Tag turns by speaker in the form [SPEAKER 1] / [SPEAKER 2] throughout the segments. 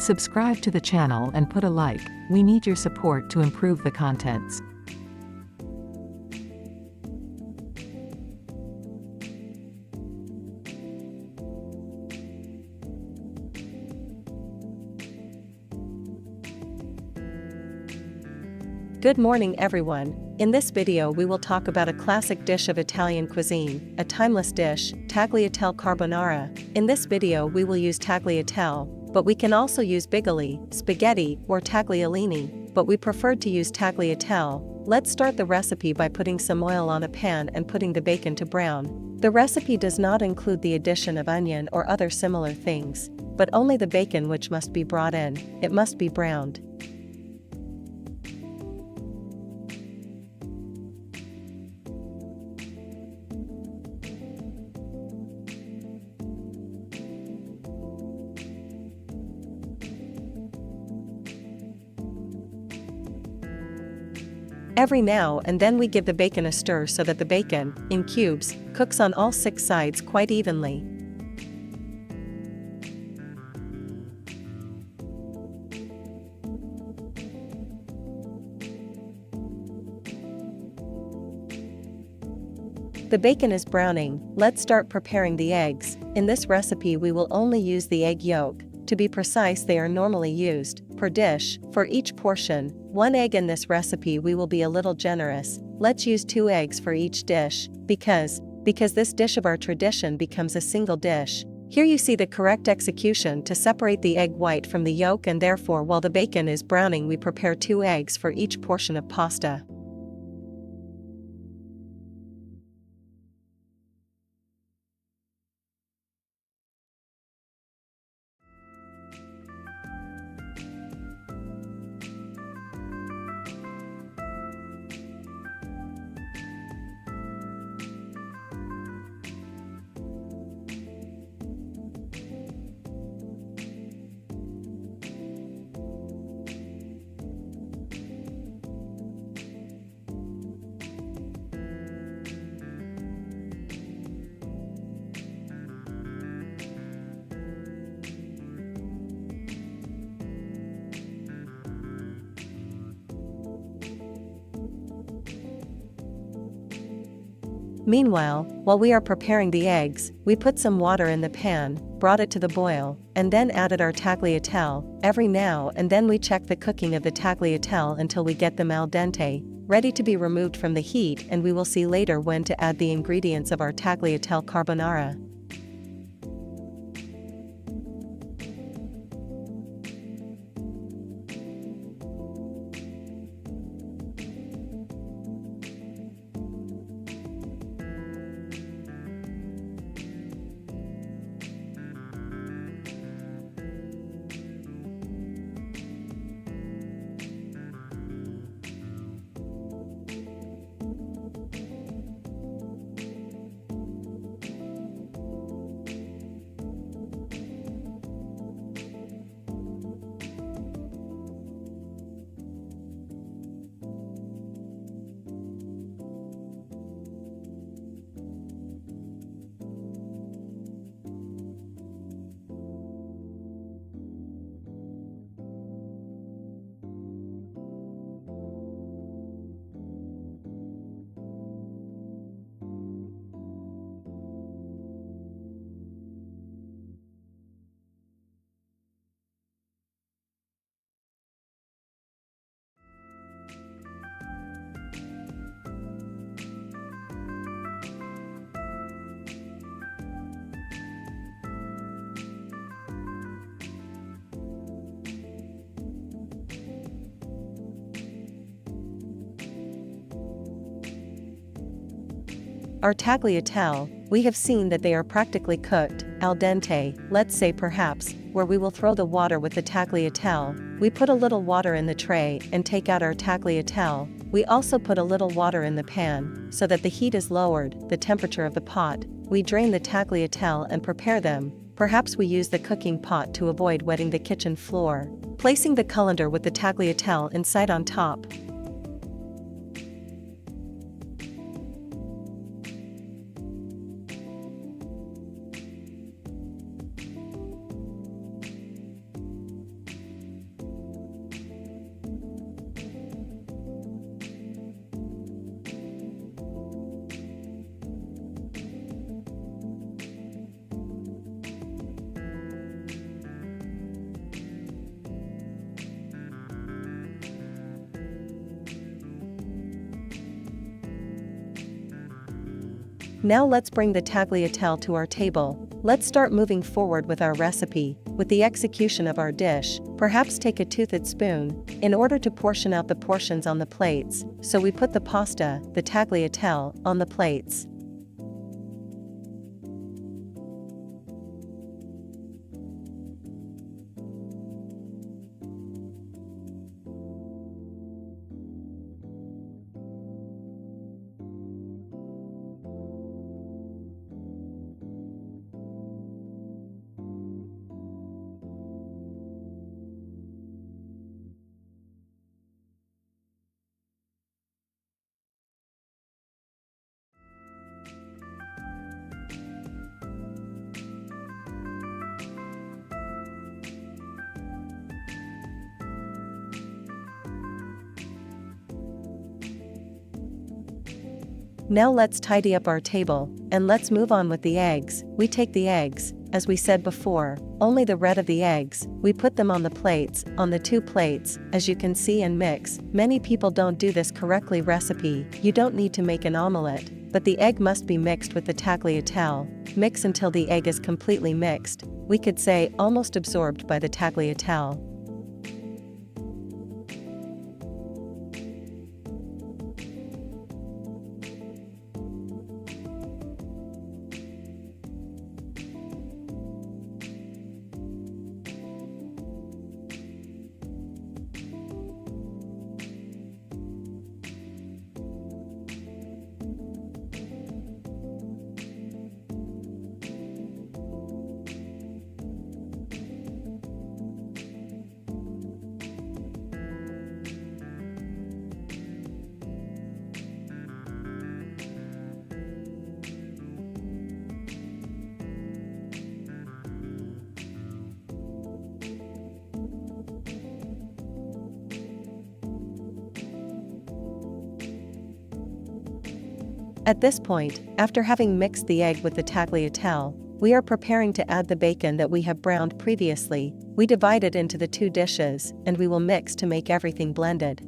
[SPEAKER 1] Subscribe to the channel and put a like, we need your support to improve the contents.
[SPEAKER 2] Good morning everyone. In this video we will talk about a classic dish of Italian cuisine, a timeless dish, Tagliatelle Carbonara. In this video we will use tagliatelle, but we can also use bigoli, spaghetti, or tagliolini, but we preferred to use tagliatelle. Let's start the recipe by putting some oil on a pan and putting the bacon to brown. The recipe does not include the addition of onion or other similar things, but only the bacon which must be brought in. It must be browned. Every now and then we give the bacon a stir so that the bacon, in cubes, cooks on all 6 sides quite evenly. The bacon is browning, let's start preparing the eggs. In this recipe we will only use the egg yolk. To be precise, they are normally used, per dish, for each portion. 1 egg. In this recipe we will be a little generous. Let's use 2 eggs for each dish, because this dish of our tradition becomes a single dish. Here you see the correct execution to separate the egg white from the yolk, and therefore while the bacon is browning we prepare 2 eggs for each portion of pasta. Meanwhile, while we are preparing the eggs, we put some water in the pan, brought it to the boil, and then added our tagliatelle. Every now and then we check the cooking of the tagliatelle until we get them al dente, ready to be removed from the heat, and we will see later when to add the ingredients of our tagliatelle carbonara. Our tagliatelle, we have seen that they are practically cooked, al dente, let's say perhaps, where we will throw the water with the tagliatelle. We put a little water in the tray and take out our tagliatelle. We also put a little water in the pan, so that the heat is lowered, the temperature of the pot. We drain the tagliatelle and prepare them. Perhaps we use the cooking pot to avoid wetting the kitchen floor. Placing the colander with the tagliatelle inside on top. Now let's bring the tagliatelle to our table. Let's start moving forward with our recipe, with the execution of our dish. Perhaps take a toothed spoon, in order to portion out the portions on the plates, so we put the pasta, the tagliatelle, on the plates. Now let's tidy up our table, and let's move on with the eggs. We take the eggs, as we said before, only the red of the eggs, we put them on the plates, on the 2 plates, as you can see, and mix. Many people don't do this correctly recipe. You don't need to make an omelette, but the egg must be mixed with the tagliatelle. Mix until the egg is completely mixed, we could say almost absorbed by the tagliatelle. At this point, after having mixed the egg with the tagliatelle, we are preparing to add the bacon that we have browned previously. We divide it into the 2 dishes, and we will mix to make everything blended.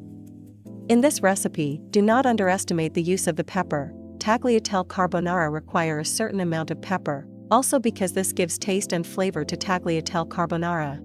[SPEAKER 2] In this recipe, do not underestimate the use of the pepper. Tagliatelle carbonara require a certain amount of pepper, also because this gives taste and flavor to tagliatelle carbonara.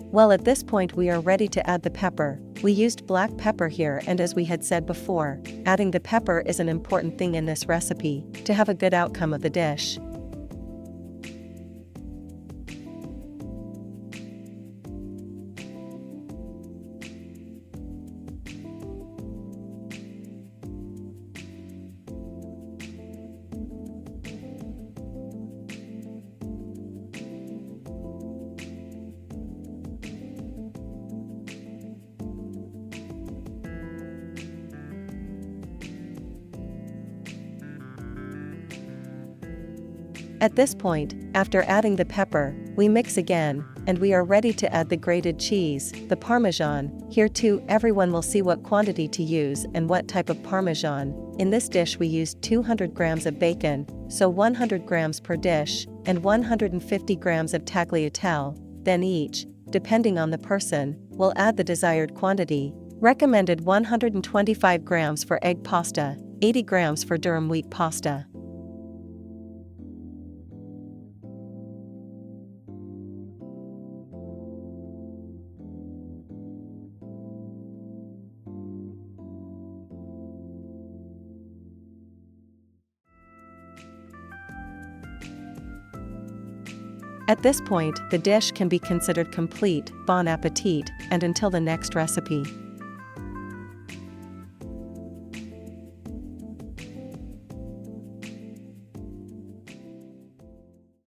[SPEAKER 2] Well, at this point we are ready to add the pepper. We used black pepper here, and as we had said before, adding the pepper is an important thing in this recipe, to have a good outcome of the dish. At this point, after adding the pepper, we mix again, and we are ready to add the grated cheese, the Parmesan. Here too, everyone will see what quantity to use and what type of Parmesan. In this dish we used 200 grams of bacon, so 100 grams per dish, and 150 grams of tagliatelle. Then each, depending on the person, will add the desired quantity. Recommended 125 grams for egg pasta, 80 grams for durum wheat pasta. At this point, the dish can be considered complete. Bon appetit, and until the next recipe.